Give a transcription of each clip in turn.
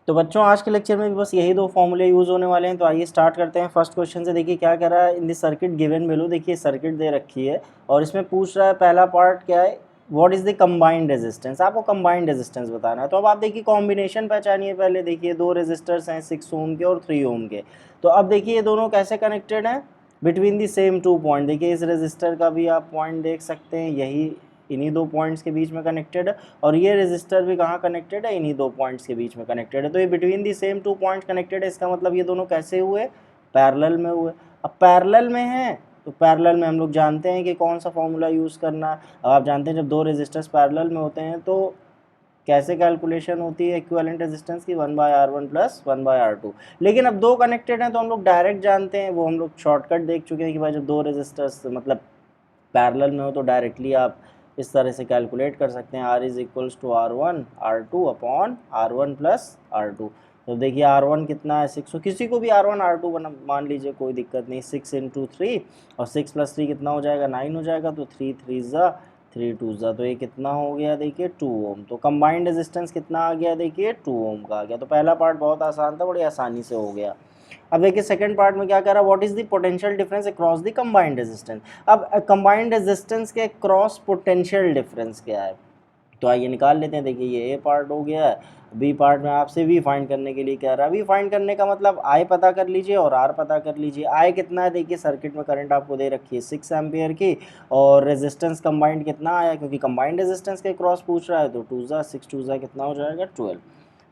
तो बच्चों आज के लेक्चर में भी बस यही दो फॉर्मूले यूज़ होने वाले हैं। तो आइए स्टार्ट करते हैं फर्स्ट क्वेश्चन से। देखिए क्या कह रहा है, इन द सर्किट गिवन वैल्यू। देखिए सर्किट दे रखी है और इसमें पूछ रहा है पहला पार्ट क्या है, what is the combined resistance. आपको कंबाइंड रेजिस्टेंस बताना है। तो अब आप देखिए कॉम्बिनेशन पहचानिए पहले। देखिए दो रेजिस्टर्स हैं 6 ओम के और 3 ओम के। तो अब देखिए ये दोनों कैसे कनेक्टेड हैं, between the same two point. देखिए इस रेजिस्टर का भी आप पॉइंट देख सकते हैं, यही इन्हीं दो पॉइंट्स के बीच में कनेक्टेड है। और ये रेजिस्टर भी कहाँ कनेक्टेड है, इन्हीं दो पॉइंट्स के बीच में कनेक्टेड है। तो ये between the same two points connected है। इसका मतलब ये दोनों कैसे हुए, पैरेलल में हुए। अब पैरेलल में हैं तो पैरेलल में हम लोग जानते हैं कि कौन सा फॉर्मूला यूज़ करना है। अब आप जानते हैं जब दो रेजिस्टर्स पैरेलल में होते हैं तो कैसे कैलकुलेशन होती है इक्विवेलेंट रेजिस्टेंस की, 1/R1 प्लस 1/R2। लेकिन अब दो कनेक्टेड हैं तो हम लोग डायरेक्ट जानते हैं, वो हम लोग शॉर्टकट देख चुके हैं कि भाई जब दो रेजिस्टर्स मतलब पैरेलल में हो तो डायरेक्टली आप इस तरह से कैलकुलेट कर सकते हैं, R is equals to R1 R2 upon R1 plus R2। तो देखिए R1 कितना है 6, तो किसी को भी R1 R2 बना मान लीजिए, कोई दिक्कत नहीं। 6 इंटू 3 और 6 प्लस 3 कितना हो जाएगा, 9 हो जाएगा। तो 3 3 ज़ा 3 2 ज़ा, तो ये कितना हो गया देखिए 2 ओम। तो कंबाइंड रेजिस्टेंस कितना आ गया देखिए 2 ओम का आ गया। तो पहला पार्ट बहुत आसान था, बड़ी आसानी से हो गया। अब देखिए सेकंड पार्ट में क्या कह रहा है, what is the potential difference across the combined resistance. अब कंबाइंड रेजिस्टेंस के क्रॉस पोटेंशियल डिफरेंस क्या है, तो आइए निकाल लेते हैं। देखिए ये ए पार्ट हो गया है। बी पार्ट में आपसे वी फाइंड करने के लिए कह रहा है। वी फाइंड करने का मतलब आई पता कर लीजिए और आर पता कर लीजिए। आई कितना है, देखिए सर्किट में करंट आपको दे रखी है 6 एम्पियर की, और रेजिस्टेंस कंबाइंड कितना आया, क्योंकि कंबाइंड रेजिस्टेंस के क्रॉस पूछ रहा है तो 2 ज़ा 6 2 ज़ा कितना हो जाएगा 12।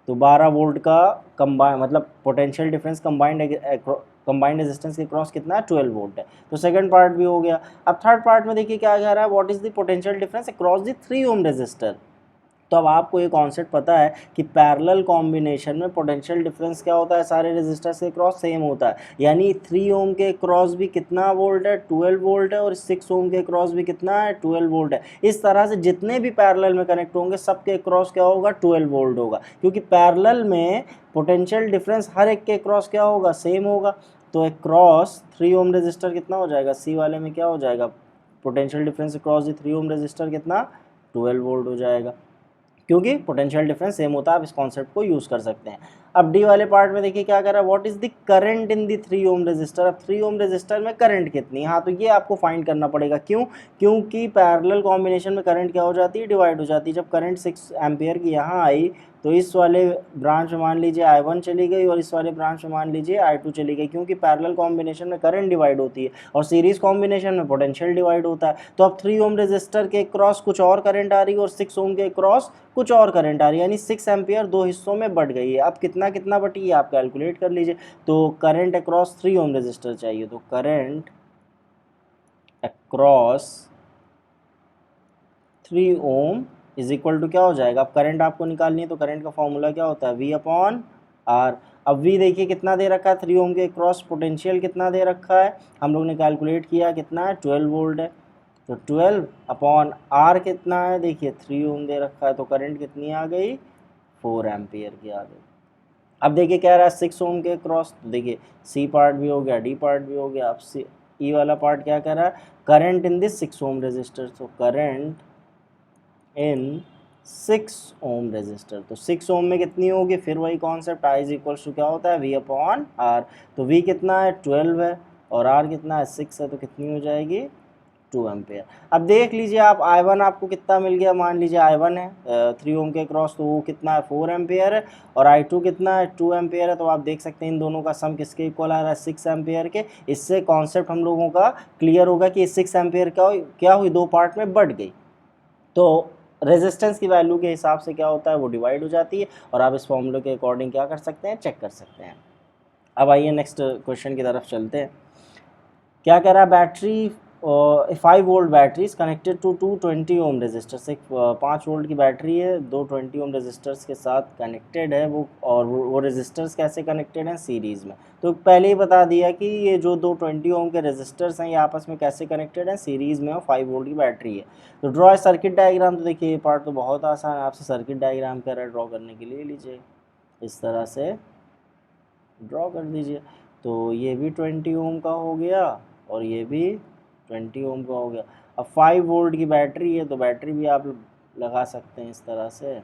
तो 12 वोल्ट का कंबाइन मतलब पोटेंशियल डिफरेंस कंबाइंड रेजिस्टेंस के क्रॉस कितना है 12 वोल्ट है। तो सेकंड पार्ट भी हो गया। अब थर्ड पार्ट में देखिए क्या कह रहा है, what is the potential difference across the 3 ohm resistor. तो अब आपको ये कॉन्सेप्ट पता है कि पैरेलल कॉम्बिनेशन में पोटेंशियल डिफरेंस क्या होता है, सारे रेजिस्टर्स के क्रॉस सेम होता है। यानी 3 ओम के क्रॉस भी कितना वोल्ट है, 12 वोल्ट है, और 6 ओम के क्रॉस भी कितना है 12 वोल्ट है। इस तरह से जितने भी पैरेलल में कनेक्ट होंगे सबके क्रॉस क्या होगा 12 वोल्ट होगा, क्योंकि पैरेलल में पोटेंशियल डिफरेंस हर एक के क्रॉस क्या होगा, सेम होगा। तो एक क्रॉस 3 ओम रेजिस्टर कितना हो जाएगा, सी वाले में क्या हो जाएगा, potential difference cross 3 ohm resistor कितना 12 वोल्ट हो जाएगा, क्योंकि पोटेंशियल डिफरेंस सेम होता है। आप इस कॉन्सेप्ट को यूज़ कर सकते हैं। अब डी वाले पार्ट में देखिए क्या कर रहा है, what is the current in the 3 ohm resistor. अब 3 ओम रेजिस्टर में करंट कितनी है, हाँ तो ये आपको फाइंड करना पड़ेगा। क्यों, क्योंकि पैरेलल कॉम्बिनेशन में करंट क्या हो जाती है, डिवाइड हो जाती है। जब करंट 6 एम्पियर की यहाँ आई तो इस वाले ब्रांच में मान लीजिए I1 चली गई और इस वाले ब्रांच में मान लीजिए I2 चली गई, क्योंकि पैरेलल कॉम्बिनेशन में करंट डिवाइड होती है और सीरीज कॉम्बिनेशन में पोटेंशियल डिवाइड होता है। तो अब 3 ओम रेजिस्टर के क्रॉस कुछ और करंट आ रही है और 6 ओम के क्रॉस कुछ और करंट आ रही है, यानी 6 एम्पियर दो हिस्सों में बढ़ गई है। अब कितना कितना बटी है आप कैलकुलेट कर लीजिए। तो करंट अक्रॉस 3 ओम रेजिस्टर चाहिए, तो current across 3 ohm is equal to क्या हो जाएगा। अब करंट आपको निकालनी है तो करंट का फॉर्मूला क्या होता है, V अपॉन आर। अब V देखिए कितना दे रखा है, 3 ओम के क्रॉस पोटेंशियल कितना दे रखा है, हम लोग ने कैलकुलेट किया कितना है 12 वोल्ट है। तो 12 अपॉन आर कितना है, देखिए 3 ओम दे रखा है, तो करंट कितनी आ गई 4 एम्पियर की आ गई। अब देखिए कह रहा है 6 ओम के क्रॉस, तो देखिए सी पार्ट भी हो गया डी पार्ट भी हो गया। अब सी ई वाला पार्ट क्या कह रहा है, current in this 6 ohm resistor. तो करंट इन 6 ओम रेजिस्टर, तो 6 ओम में कितनी होगी, फिर वही concept I is equals to क्या होता है V अपॉन आर। तो V कितना है 12 है और R कितना है 6 है, तो कितनी हो जाएगी 2 एम्पेयर। अब देख लीजिए आप I1 आपको कितना मिल गया, मान लीजिए I1 है 3 ओम के क्रॉस, तो वो कितना है 4 एम्पेयर है, और I2 कितना है 2 एम्पेयर है। तो आप देख सकते हैं इन दोनों का सम किसके इक्वल आ रहा है 6 एम्पेयर के। इससे कॉन्सेप्ट हम लोगों का क्लियर होगा कि 6 एम्पेयर क्या हुई, दो पार्ट में बढ़ गई। तो रेजिस्टेंस की वैल्यू के हिसाब से क्या होता है वो डिवाइड हो जाती है, और आप इस फॉर्मूले के अकॉर्डिंग क्या कर सकते हैं, चेक कर सकते हैं। अब आइए नेक्स्ट क्वेश्चन की तरफ चलते हैं। क्या कह रहा है, battery 5 volt battery is connected to 220 ohm resistors. एक 5 वोल्ट की बैटरी है, दो 20 ओम रेजिस्टर्स के साथ कनेक्टेड है वो, और वो रेजिस्टर्स कैसे कनेक्टेड हैं, सीरीज़ में। तो पहले ही बता दिया कि ये जो दो 20 ओम के रेजिस्टर्स हैं ये आपस में कैसे कनेक्टेड हैं, सीरीज़ में, और 5 वोल्ट की बैटरी है। तो ड्रॉ सर्किट डायग्राम। तो देखिए ये पार्ट तो बहुत आसान है, आपसे सर्किट डायग्राम कह रहा है ड्रॉ करने के लिए, लीजिए इस तरह से ड्रॉ कर दीजिए। तो ये भी 20 ओम का हो गया और ये भी 20 ओम का हो गया। अब 5 वोल्ट की बैटरी है तो बैटरी भी आप लगा सकते हैं इस तरह से,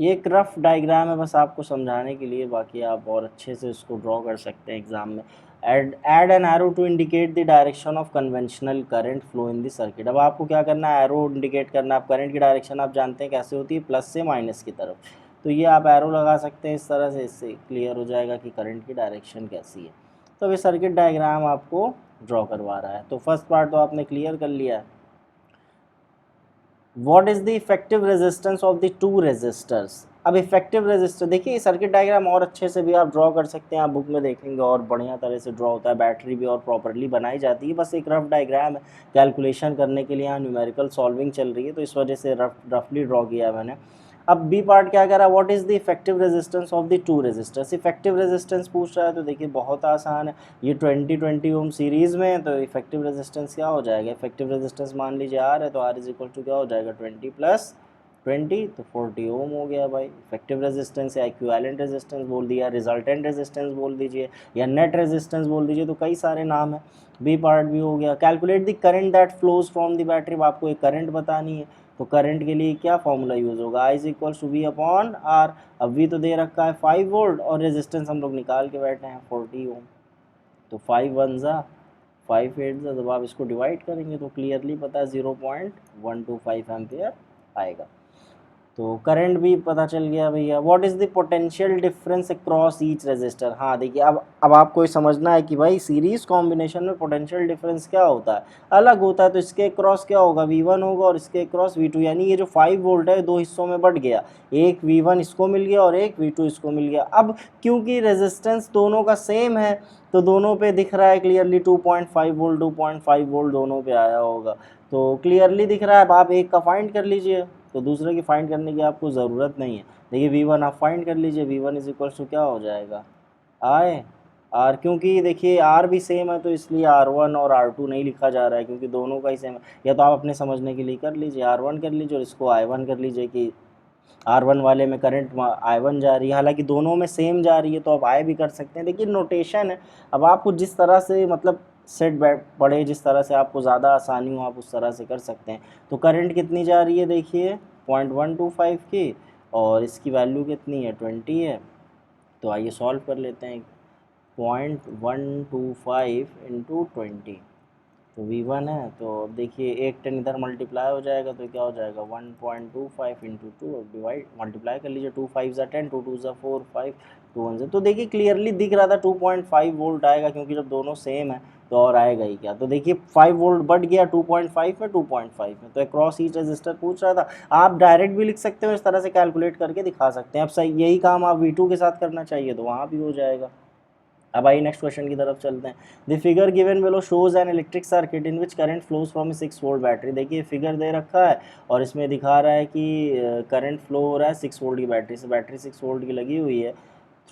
ये एक रफ डायग्राम है बस आपको समझाने के लिए, बाकी आप और अच्छे से उसको ड्रॉ कर सकते हैं एग्जाम में। Add an arrow to indicate the direction of conventional current flow in the circuit. अब आपको क्या करना है, एरो इंडिकेट करना है। आप करंट की डायरेक्शन आप जानते हैं कैसे होती है, प्लस से माइनस की तरफ, तो ये आप एरो लगा सकते हैं इस तरह से, इससे क्लियर हो जाएगा कि करंट की डायरेक्शन कैसी है। तो ये सर्किट डायग्राम आपको ड्रॉ करवा रहा है। तो फर्स्ट पार्ट तो आपने क्लियर कर लिया है। What is the effective resistance of the two resistors. अब इफेक्टिव रेजिस्टर देखिए, सर्किट डायग्राम और अच्छे से भी आप ड्रॉ कर सकते हैं, आप बुक में देखेंगे और बढ़िया तरह से ड्रॉ होता है, बैटरी भी और प्रॉपर्ली बनाई जाती है। बस एक रफ डायग्राम है, कैलकुलेशन करने के लिए यहाँ न्यूमेरिकल सॉल्विंग चल रही है, तो इस वजह से रफली ड्रॉ किया है मैंने। अब बी पार्ट क्या कह रहा है, what is the effective resistance of the two resistors. Effective resistance पूछ रहा है, तो देखिए बहुत आसान है, ये 20 ओम सीरीज में है, तो इफेक्टिव रेजिस्टेंस क्या हो जाएगा, इफेक्टिव रेजिस्टेंस मान लीजिए आर है, तो आर इज इक्वल टू क्या हो जाएगा 20 + 20, तो 40 ओम हो गया भाई। इफेक्टिव रेजिस्टेंस या इक्विवेलेंट रेजिस्टेंस बोल दिया, रिजल्टेंट रेजिस्टेंस बोल दीजिए, या नेट रेजिस्टेंस बोल दीजिए, तो कई सारे नाम है। बी पार्ट भी हो गया, calculate the current that flows from the battery. आपको एक करंट बतानी है, तो करंट के लिए क्या फॉर्मूला यूज़ होगा, I = V/R। अब V तो दे रखा है 5 वोल्ट, और रेजिस्टेंस हम लोग निकाल के बैठे हैं 40 ओम, तो 5 1 ज़ा 5 8 ज़ा, जब आप इसको डिवाइड करेंगे तो क्लियरली पता है 0.125 एम्पियर आएगा। तो करंट भी पता चल गया भैया। What is the potential difference across each resistor. हाँ देखिए, अब आपको ये समझना है कि भाई सीरीज कॉम्बिनेशन में पोटेंशियल डिफरेंस क्या होता है, अलग होता है। तो इसके अक्रॉस क्या होगा, V1 होगा, और इसके अक्रॉस V2, यानी ये जो 5 वोल्ट है दो हिस्सों में बट गया, एक V1 इसको मिल गया और एक V2 इसको मिल गया। अब क्योंकि रेजिस्टेंस दोनों का सेम है, तो दोनों पे दिख रहा है क्लियरली 2.5 वोल्ट 2.5 वोल्ट दोनों पे आया होगा, तो क्लियरली दिख रहा है। अब आप एक का फाइंड कर लीजिए, तो दूसरे की फाइंड करने की आपको ज़रूरत नहीं है। देखिए V1 आप फाइंड कर लीजिए, V1 = क्या हो जाएगा, I R, क्योंकि देखिए R भी सेम है, तो इसलिए R1 और R2 नहीं लिखा जा रहा है, क्योंकि दोनों का ही सेम है। या तो आप अपने समझने के लिए कर लीजिए, R1 कर लीजिए और इसको I1 कर लीजिए, कि R1 वाले में करंट I1 जा रही है, हालांकि दोनों में सेम जा रही है, तो आप I भी कर सकते हैं। देखिए नोटेशन है, अब आपको जिस तरह से मतलब सेट बैठ पड़े, जिस तरह से आपको ज़्यादा आसानी हो आप उस तरह से कर सकते हैं। तो करंट कितनी जा रही है देखिए 0.125 की, और इसकी वैल्यू कितनी है 20 है। तो आइए सॉल्व कर लेते हैं। 0.125 × 20, तो V1 है, तो अब देखिए एक 10 इधर मल्टीप्लाई हो जाएगा, तो क्या हो जाएगा 1.25 × 2, अब डिवाइड मल्टीप्लाई कर लीजिए, 2 5 ज़ा 10, 2 2 ज़ा 4, 5 2 1 ज़ा, तो देखिए क्लियरली दिख रहा था 2.5 वोल्ट आएगा, क्योंकि जब दोनों सेम है तो और आएगा ही क्या। तो देखिए 5 वोल्ट बढ़ गया 2.5 में 2.5 में, तो अक्रॉस ईच रजिस्टर पूछ रहा था। आप डायरेक्ट भी लिख सकते हो, इस तरह से कैलकुलेट करके दिखा सकते हैं। अब सही यही काम आप V2 के साथ करना चाहिए, तो वहाँ भी हो जाएगा। अब आइए नेक्स्ट क्वेश्चन की तरफ चलते हैं। The figure given below shows an electric circuit in which current flows from 6 volt battery. देखिए फिगर दे रखा है और इसमें दिखा रहा है कि करंट फ्लो हो रहा है 6 वोल्ट की बैटरी से। बैटरी 6 वोल्ट की लगी हुई है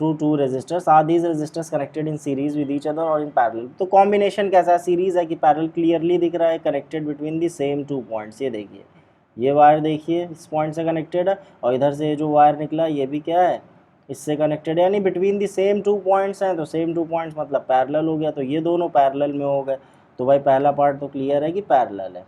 through 2 resistors. Are these resistors connected in series with each other और इन पैरेलल। तो कॉम्बिनेशन कैसा है, सीरीज है कि पैरेलल, क्लियरली दिख रहा है connected between the same 2 points. ये देखिए ये वायर देखिए इस पॉइंट से कनेक्टेड है, और इधर से जो वायर निकला ये भी क्या है, इससे कनेक्टेड, यानी बिटवीन दी सेम 2 पॉइंट्स हैं। तो सेम 2 पॉइंट्स मतलब पैरेलल हो गया, तो ये दोनों पैरेलल में हो गए। तो भाई पहला पार्ट तो क्लियर है कि पैरेलल है।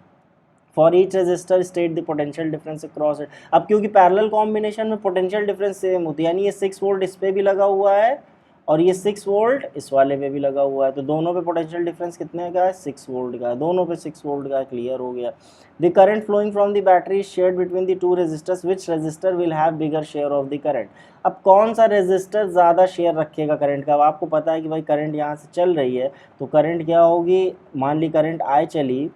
For each resistor state the potential difference across it. अब क्योंकि पैरेलल कॉम्बिनेशन में पोटेंशियल डिफरेंस सेम होती है, यानी ये 6 वोल्ट इस पर भी लगा हुआ है और ये 6 वोल्ट इस वाले पे भी लगा हुआ है, तो दोनों पे पोटेंशियल डिफरेंस कितने का है, 6 वोल्ट का है, दोनों पे 6 वोल्ट का है। क्लियर हो गया। The current flowing from the battery shared between the 2 resistors, which resistor will have bigger share of the current. अब कौन सा रेजिस्टर ज़्यादा शेयर रखेगा करंट का। अब आपको पता है कि भाई करंट यहाँ से चल रही है, तो करंट क्या होगी, मान ली करंट I चली,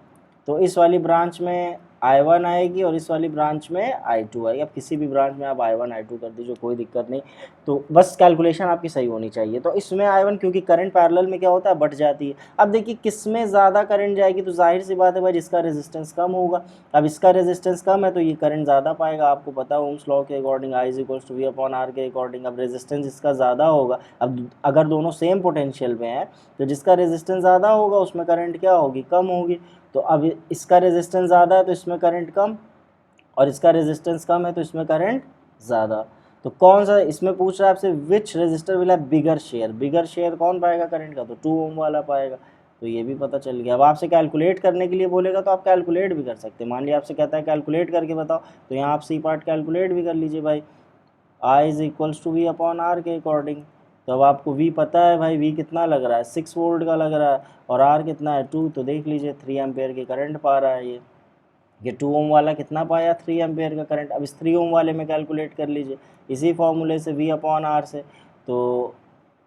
तो इस वाली ब्रांच में I1 आएगी और इस वाली ब्रांच में I2 आएगी। अब किसी भी ब्रांच में आप I1 I2 कर दीजिए, कोई दिक्कत नहीं, तो बस कैलकुलेशन आपकी सही होनी चाहिए। तो इसमें I1 क्योंकि करंट पैरेलल में क्या होता है, बढ़ जाती है। अब देखिए किस में ज़्यादा करंट जाएगी, तो जाहिर सी बात है भाई जिसका रेजिस्टेंस कम होगा। अब इसका रेजिस्टेंस कम है तो ये करंट ज़्यादा पाएगा। आपको पता है ओम्स लॉ के अकॉर्डिंग I = V/R के अकॉर्डिंग। अब रेजिस्टेंस इसका ज़्यादा होगा, अब अगर दोनों सेम पोटेंशियल में है तो जिसका रेजिस्टेंस ज़्यादा होगा उसमें करंट क्या होगी, कम होगी। तो अब इसका रेजिस्टेंस ज़्यादा है तो इसमें करंट कम, और इसका रेजिस्टेंस कम है तो इसमें करंट ज़्यादा। तो कौन सा इसमें पूछ रहा है आपसे, which register will have bigger share. Bigger share कौन पाएगा करंट का, तो 2 ओम वाला पाएगा। तो ये भी पता चल गया। अब आपसे कैलकुलेट करने के लिए बोलेगा तो आप कैलकुलेट भी कर सकते हैं। मान लिया आपसे कहता है कैलकुलेट करके बताओ, तो यहाँ आप सी पार्ट कैलकुलेट भी कर लीजिए भाई। I is equals to V upon R के अकॉर्डिंग। तो अब आपको वी पता है भाई, वी कितना लग रहा है 6 वोल्ट का लग रहा है, और आर कितना है 2, तो देख लीजिए 3 एम्पेयर की करंट पा रहा है ये 2 ओम वाला कितना पाया 3 एम्पेयर का करंट। अब इस 3 ओम वाले में कैलकुलेट कर लीजिए इसी फॉर्मूले से वी अपॉन आर से, तो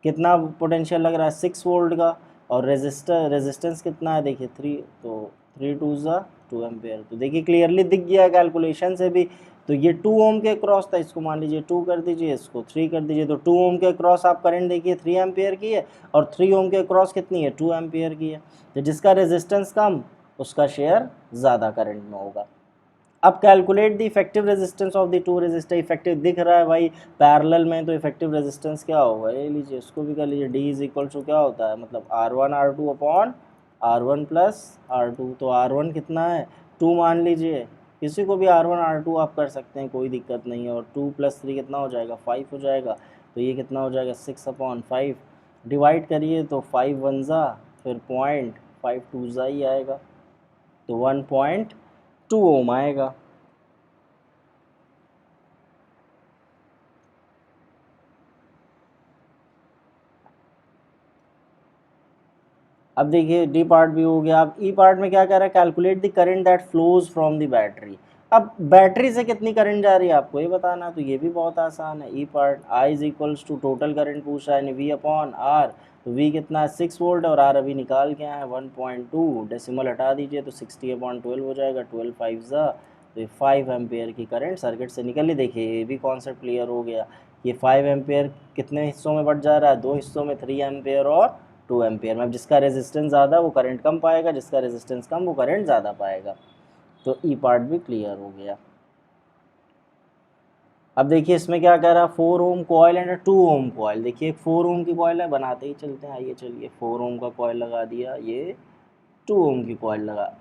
कितना पोटेंशियल लग रहा है 6 वोल्ट का, और रेजिस्टेंस कितना है देखिए 3, तो 3 टू ज़ा 2 एम्पेयर। तो देखिए क्लियरली दिख गया कैलकुलेशन से भी। तो ये 2 ओम के क्रॉस था, इसको मान लीजिए 2 कर दीजिए, इसको 3 कर दीजिए, तो 2 ओम के क्रॉस आप करंट देखिए 3 एम्पेयर की है, और 3 ओम के क्रॉस कितनी है 2 एम्पेयर की है। तो जिसका रेजिस्टेंस कम उसका शेयर ज़्यादा करंट में होगा। अब calculate the effective resistance of the two resistor. Effective दिख रहा है भाई पैरेलल में, तो इफेक्टिव रेजिस्टेंस क्या होगा, ये लीजिए इसको भी कर लीजिए, डी इज इक्वल टू क्या होता है मतलब R1 R2 upon R1 plus R2। तो R1 कितना है 2 मान लीजिए, किसी को भी R1 R2 आप कर सकते हैं, कोई दिक्कत नहीं है, और 2 प्लस 3 कितना हो जाएगा 5 हो जाएगा। तो ये कितना हो जाएगा 6 अपॉन 5, डिवाइड करिए तो 5 वन ज़ा, फिर 0.5 टू ज़ा ही आएगा, तो 1.2 ओम आएगा। अब देखिए डी पार्ट भी हो गया। अब ई पार्ट में क्या कह रहा है, calculate the current that flows from the battery. अब बैटरी से कितनी करंट जा रही है आपको ये बताना, तो ये भी बहुत आसान है। E part I is equals to total current पूछ रहा है, वी अपॉन आर, तो वी कितना है 6 वोल्ट, और आर अभी निकाल के आए 1.2, डेसिमल हटा दीजिए तो 60/12 हो जाएगा, 12 5 ज़ा, तो ये 5 एम्पेयर की करंट सर्किट से निकल ली। देखिए ये भी कॉन्सेप्ट क्लियर हो गया। ये 5 एम्पेयर कितने हिस्सों में बट जा रहा है, 2 हिस्सों में, 3 एम्पेयर और 2 एम्पेयर में। अब जिसका रेजिस्टेंस ज़्यादा वो करंट कम पाएगा, जिसका रेजिस्टेंस कम वो करंट ज़्यादा पाएगा। तो ई पार्ट भी क्लियर हो गया। अब देखिए इसमें क्या कह रहा है, 4 ओम कॉयल एंड 2 ओम कॉयल। देखिए एक 4 ओम की कॉयल है, बनाते ही चलते हैं, आइए चलिए 4 ओम का कॉयल लगा दिया, ये 2 ओम की कॉयल लगा,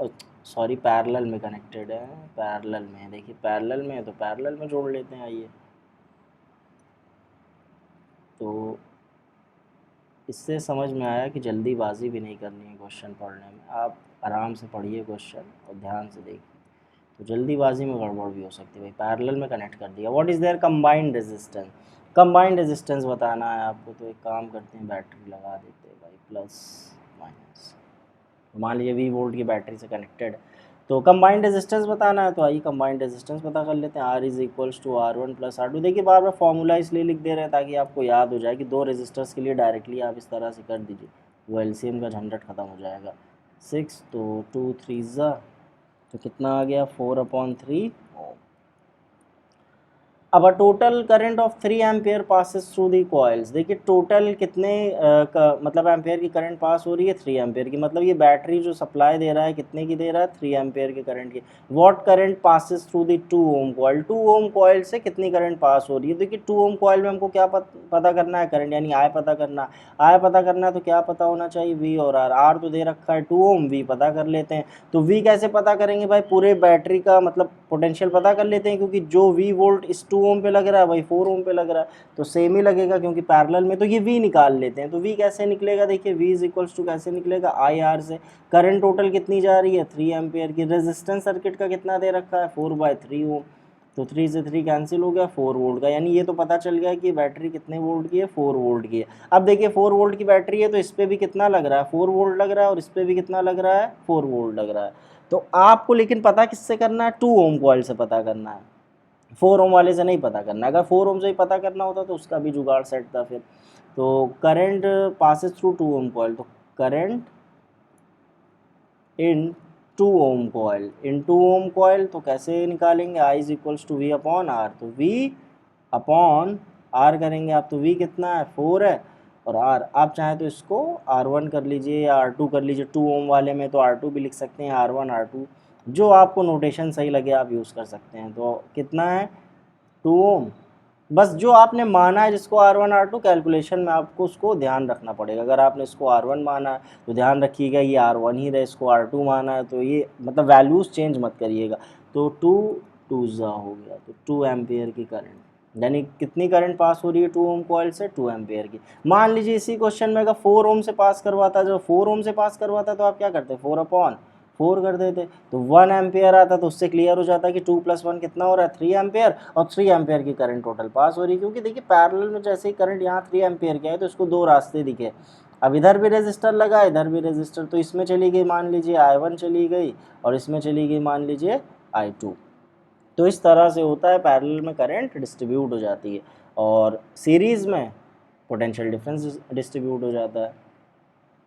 सॉरी पैरेलल में कनेक्टेड है, पैरेलल में है, देखिए पैरेलल में है तो पैरेलल में जोड़ लेते हैं। आइए तो इससे समझ में आया कि जल्दीबाजी भी नहीं करनी है क्वेश्चन पढ़ने में, आप आराम से पढ़िए क्वेश्चन और ध्यान से देखिए, तो जल्दीबाजी में गड़बड़ भी हो सकती है। भाई पैरेलल में कनेक्ट कर दिया। What is their combined resistance, combined resistance बताना है आपको, तो एक काम करते हैं बैटरी लगा देते हैं भाई, प्लस माइनस, मान लीजिए 20 वोल्ट की बैटरी से कनेक्टेड, तो कंबाइंड रेजिस्टेंस बताना है, तो आइए कंबाइंड रेजिस्टेंस पता कर लेते हैं। R is equals to R1 plus R2। देखिए बार बार फॉर्मूला इसलिए लिख दे रहे हैं ताकि आपको याद हो जाए कि दो रेजिस्टर्स के लिए डायरेक्टली आप इस तरह से कर दीजिए, वो एलसीएम का झंझट खत्म हो जाएगा। 6 तो 2 3 ज़ा, तो कितना आ गया 4/3 ओम। अब a total current of 3 ampere passes through the coils. देखिए टोटल कितने मतलब एम्पेयर की करंट पास हो रही है 3 एम्पेयर की, मतलब ये बैटरी जो सप्लाई दे रहा है कितने की दे रहा है 3 एम्पेयर के करंट की। What current passes through the 2 ohm coil, 2 ohm coil से कितनी करंट पास हो रही है। देखिए 2 ओम कॉइल में हमको क्या पता करना है, करंट यानी आई पता करना है। आई पता करना है तो क्या पता होना चाहिए वी और आर। आर तो दे रखा है 2 ओम, वी पता कर लेते हैं। तो वी कैसे पता करेंगे भाई, पूरे बैटरी का मतलब पोटेंशियल पता कर लेते हैं, क्योंकि जो वी वोल्ट इस 2 ओम पे लग रहा है भाई 4 ओम पे लग रहा है, तो सेम ही लगेगा क्योंकि पैरेलल में। तो ये वी निकाल लेते हैं। तो वी कैसे निकलेगा, देखिए वी इज इक्वल्स टू कैसे निकलेगा आई आर से। करंट टोटल कितनी जा रही है 3 एम्पेयर की, रेजिस्टेंस सर्किट का कितना दे रखा है 4/3 ओम, तो 3 से 3 कैंसिल हो गया, 4 वोल्ट का, यानी ये तो पता चल गया कि बैटरी कितने वोल्ट की है 4 वोल्ट की है। अब देखिए 4 वोल्ट की बैटरी है तो इस पर भी कितना लग रहा है 4 वोल्ट लग रहा है, और इस पर भी कितना लग रहा है 4 वोल्ट लग रहा है। तो आपको लेकिन पता किससे करना है, 2 ओम कॉइल से पता करना है, 4 ओम वाले से नहीं पता करना। अगर 4 ओम से ही पता करना होता तो उसका भी जुगाड़ सेट था फिर। तो current passes through 2 ohm coil, तो current in 2 ohm coil, in 2 ohm coil तो कैसे निकालेंगे, I is equals to V upon R. तो वी अपॉन आर करेंगे आप, तो वी कितना है 4 है, और आर आप चाहें तो इसको R1 कर लीजिए या R2 कर लीजिए। 2 ओम वाले में तो R2 भी लिख सकते हैं, R1 R2 जो आपको नोटेशन सही लगे आप यूज़ कर सकते हैं। तो कितना है 2 ओम, बस जो आपने माना है जिसको R1 R2 कैलकुलेशन में आपको उसको ध्यान रखना पड़ेगा। अगर आपने इसको R1 माना है तो ध्यान रखिएगा ये R1 ही रहे, इसको R2 माना है तो ये मतलब वैल्यूज़ चेंज मत करिएगा। तो 2 2 ज़ा हो गया, तो 2 एम्पेयर की करंट, यानी कितनी करंट पास हो रही है 2 ओम कॉइल से 2 एम्पेयर की। मान लीजिए इसी क्वेश्चन में अगर 4 ओम से पास करवाता, जो 4 ओम से पास करवाता तो आप क्या करते 4 4 कर देते, तो 1 एम्पियर आता तो उससे क्लियर हो जाता कि 2 + 1 कितना हो रहा है 3 एम्पियर, और 3 एम्पियर की करंट टोटल पास हो रही है। क्योंकि देखिए पैरेलल में जैसे ही करंट यहाँ 3 एम्पियर की है तो इसको 2 रास्ते दिखे। अब इधर भी रेजिस्टर लगा, इधर भी रेजिस्टर, तो इसमें चली गई मान लीजिए I1 चली गई, और इसमें चली गई मान लीजिए I2। तो इस तरह से होता है, पैरेलल में करंट डिस्ट्रीब्यूट हो जाती है, और सीरीज़ में पोटेंशियल डिफरेंस डिस्ट्रीब्यूट हो जाता है।